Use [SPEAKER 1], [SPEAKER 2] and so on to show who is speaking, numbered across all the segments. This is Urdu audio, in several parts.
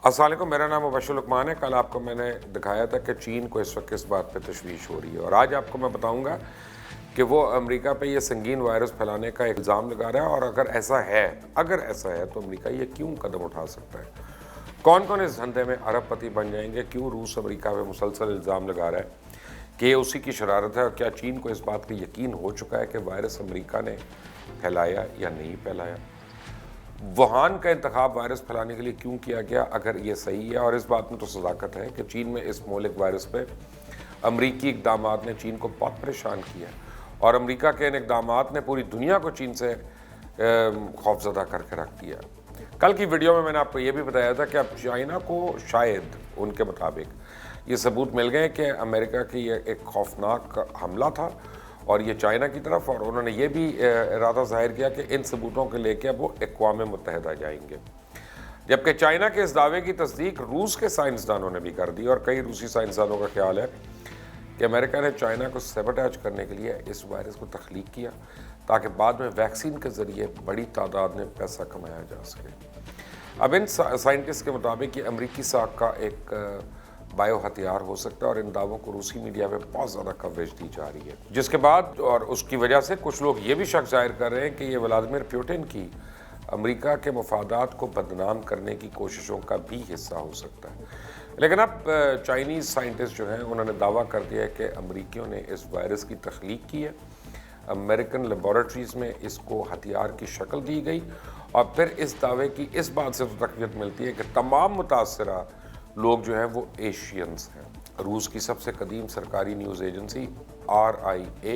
[SPEAKER 1] السلام علیکم، میرا نام مبشر لقمان ہے۔ کل آپ کو میں نے دکھایا تھا کہ چین کو اس وقت کس بات پہ تشویش ہو رہی ہے، اور آج آپ کو میں بتاؤں گا کہ وہ امریکہ پہ یہ سنگین وائرس پھیلانے کا الزام لگا رہا ہے، اور اگر ایسا ہے تو امریکہ یہ کیوں قدم اٹھا سکتا ہے، کون کون اس دھندے میں ارب پتی بن جائیں گے، کیوں روس امریکہ پہ مسلسل الزام لگا رہا ہے کہ یہ اسی کی شرارت ہے، اور کیا چین کو اس بات کا یقین ہو چکا ہے کہ وائرس امریکہ نے پھیلایا یا نہیں پھیلایا، ووہان کا انتخاب وائرس پھیلانے کے لیے کیوں کیا گیا اگر یہ صحیح ہے، اور اس بات میں تو صداقت ہے کہ چین میں اس مہلک وائرس پہ امریکی اقدامات نے چین کو بہت پریشان کیا، اور امریکہ کے ان اقدامات نے پوری دنیا کو چین سے خوفزدہ کر کے رکھ دیا۔ کل کی ویڈیو میں نے آپ کو یہ بھی بتایا تھا کہ اب چائنا کو شاید ان کے مطابق یہ ثبوت مل گئے کہ امریکہ کی یہ ایک خوفناک حملہ تھا، اور یہ چائنا کی طرف، اور انہوں نے یہ بھی ارادہ ظاہر کیا کہ ان ثبوتوں کے لے کے اب وہ اقوام متحدہ جائیں گے، جبکہ چائنا کے اس دعوے کی تصدیق روس کے سائنسدانوں نے بھی کر دی، اور کئی روسی سائنسدانوں کا خیال ہے کہ امریکہ نے چائنا کو سیبوٹیج کرنے کے لیے اس وائرس کو تخلیق کیا تاکہ بعد میں ویکسین کے ذریعے بڑی تعداد میں پیسہ کمایا جا سکے۔ اب ان سائنٹسٹ کے مطابق یہ امریکی ساکھ کا ایک بائیو ہتھیار ہو سکتا ہے، اور ان دعووں کو روسی میڈیا میں بہت زیادہ کوریج دی جا رہی ہے، جس کے بعد اور اس کی وجہ سے کچھ لوگ یہ بھی شک ظاہر کر رہے ہیں کہ یہ ولادیمیر پوٹن کی امریکہ کے مفادات کو بدنام کرنے کی کوششوں کا بھی حصہ ہو سکتا ہے۔ لیکن اب چائنیز سائنٹسٹ جو ہیں انہوں نے دعویٰ کر دیا ہے کہ امریکیوں نے اس وائرس کی تخلیق کی ہے، امریکن لیبارٹریز میں اس کو ہتھیار کی شکل دی گئی، اور پھر اس دعوے کی اس بات سے تو تقویت ملتی ہے کہ تمام متاثرہ لوگ جو ہیں وہ ایشینز ہیں۔ روس کی سب سے قدیم سرکاری نیوز ایجنسی RIA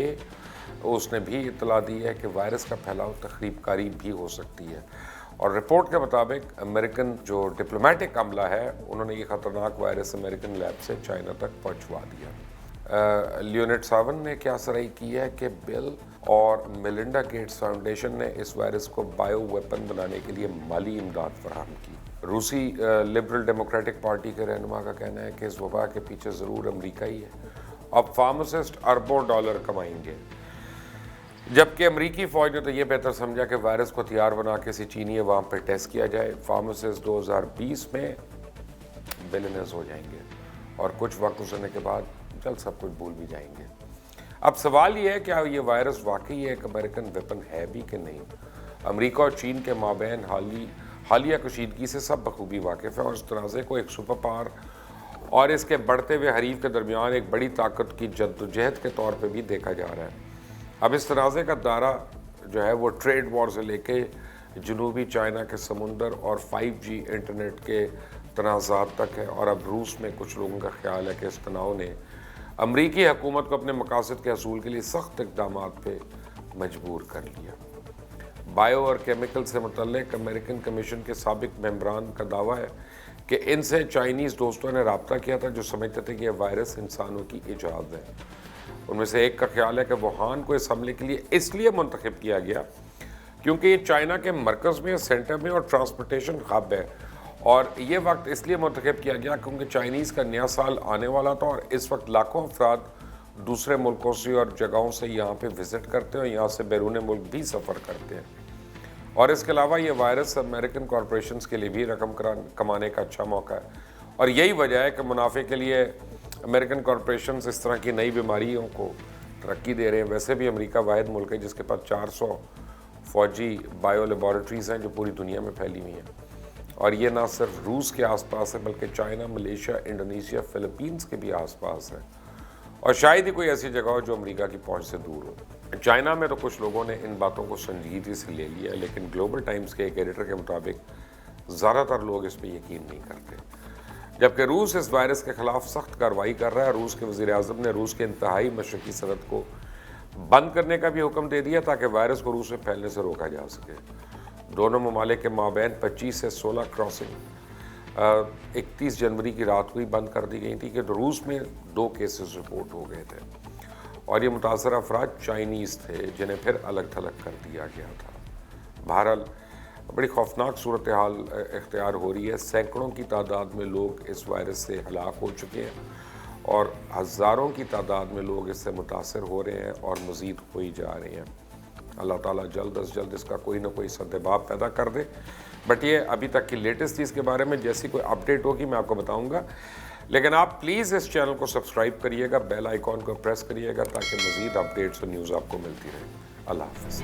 [SPEAKER 1] اس نے بھی اطلاع دی ہے کہ وائرس کا پھیلاؤ تخریب کاری بھی ہو سکتی ہے، اور رپورٹ کے مطابق امریکن جو ڈپلومیٹک عملہ ہے انہوں نے یہ خطرناک وائرس امریکن لیب سے چائنا تک پہنچوا دیا۔ لیونٹ ساون نے کیا سرائی کی ہے کہ بل اور میلنڈا گیٹس فاؤنڈیشن نے اس وائرس کو بائیو ویپن بنانے کے لیے مالی امداد فراہم کی۔ روسی لبرل ڈیموکریٹک پارٹی کے رہنما کا کہنا ہے کہ اس وبا کے پیچھے ضرور امریکہ ہی ہے، اب فارماسسٹ اربوں ڈالر کمائیں گے، جبکہ امریکی فوج نے تو یہ بہتر سمجھا کہ وائرس کو ہتھیار بنا کے کسی چینی عوام پر ٹیسٹ کیا جائے۔ فارماسسٹ 2020 میں بلینئرز ہو جائیں گے، اور کچھ وقت گزرنے کے بعد جلد سب کچھ بھول بھی جائیں گے۔ اب سوال یہ ہے کہ یہ وائرس واقعی ایک امریکن ویپن ہے بھی کہ نہیں۔ امریکہ اور چین کے مابین حالیہ کشیدگی سے سب بخوبی واقف ہیں، اور اس تنازع کو ایک سپر پاور اور اس کے بڑھتے ہوئے حریف کے درمیان ایک بڑی طاقت کی جدوجہد کے طور پہ بھی دیکھا جا رہا ہے۔ اب اس تنازع کا دائرہ جو ہے وہ ٹریڈ وار سے لے کے جنوبی چائنا کے سمندر اور 5G انٹرنیٹ کے تنازعات تک ہے، اور اب روس میں کچھ لوگوں کا خیال ہے کہ اس تناؤ نے امریکی حکومت کو اپنے مقاصد کے حصول کے لیے سخت اقدامات پہ مجبور کر لیا۔ بائیو اور کیمیکل سے متعلق امریکن کمیشن کے سابق ممبران کا دعویٰ ہے کہ ان سے چائنیز دوستوں نے رابطہ کیا تھا جو سمجھتے تھے کہ یہ وائرس انسانوں کی ایجاد ہے۔ ان میں سے ایک کا خیال ہے کہ ووہان کو اس حملے کے لیے اس لیے منتخب کیا گیا کیونکہ یہ چائنا کے مرکز میں، سینٹر میں اور ٹرانسپورٹیشن ہب ہے، اور یہ وقت اس لیے منتخب کیا گیا کیونکہ چائنیز کا نیا سال آنے والا تھا، اور اس وقت لاکھوں افراد دوسرے ملکوں سے اور جگہوں سے یہاں پہ وزٹ کرتے ہیں، اور یہاں سے بیرون ملک بھی سفر کرتے ہیں، اور اس کے علاوہ یہ وائرس امریکن کارپوریشنز کے لیے بھی رقم کمانے کا اچھا موقع ہے، اور یہی وجہ ہے کہ منافع کے لیے امریکن کارپوریشنز اس طرح کی نئی بیماریوں کو ترقی دے رہے ہیں۔ ویسے بھی امریکہ واحد ملک ہے جس کے پاس 400 فوجی بائیو لیبارٹریز ہیں جو پوری دنیا میں پھیلی ہوئی ہیں، اور یہ نہ صرف روس کے آس پاس ہے بلکہ چائنا، ملیشیا، انڈونیشیا، فلپینز کے بھی آس پاس ہے، اور شاید ہی کوئی ایسی جگہ ہو جو امریکہ کی پہنچ سے دور ہو۔ چائنا میں تو کچھ لوگوں نے ان باتوں کو سنجیدگی سے لے لیا، لیکن گلوبل ٹائمز کے ایک ایڈیٹر کے مطابق زیادہ تر لوگ اس پہ یقین نہیں کرتے، جبکہ روس اس وائرس کے خلاف سخت کارروائی کر رہا ہے۔ روس کے وزیر اعظم نے روس کے انتہائی مشرقی سرحد کو بند کرنے کا بھی حکم دے دیا تاکہ وائرس کو روس میں پھیلنے سے روکا جا سکے۔ دونوں ممالک کے مابین 25 سے 16 کراسنگ 31 جنوری کی رات کو ہی بند کر دی گئی تھی کہ روس میں 2 کیسز رپورٹ ہو گئے تھے، اور یہ متاثرہ افراد چائنیز تھے جنہیں پھر الگ تھلگ کر دیا گیا تھا۔ بہرحال بڑی خوفناک صورتحال اختیار ہو رہی ہے، سینکڑوں کی تعداد میں لوگ اس وائرس سے ہلاک ہو چکے ہیں، اور ہزاروں کی تعداد میں لوگ اس سے متاثر ہو رہے ہیں اور مزید ہوئی جا رہے ہیں۔ اللہ تعالیٰ جلد از جلد اس کا کوئی نہ کوئی سدباب پیدا کر دے بٹ یہ ابھی تک کی لیٹسٹ چیز کے بارے میں جیسی کوئی اپڈیٹ ہوگی میں آپ کو بتاؤں گا. لیکن آپ پلیز اس چینل کو سبسکرائب کریے گا, بیل آئیکن کو پریس کریے گا تاکہ مزید اپڈیٹس اور نیوز آپ کو ملتی رہے. اللہ حافظ.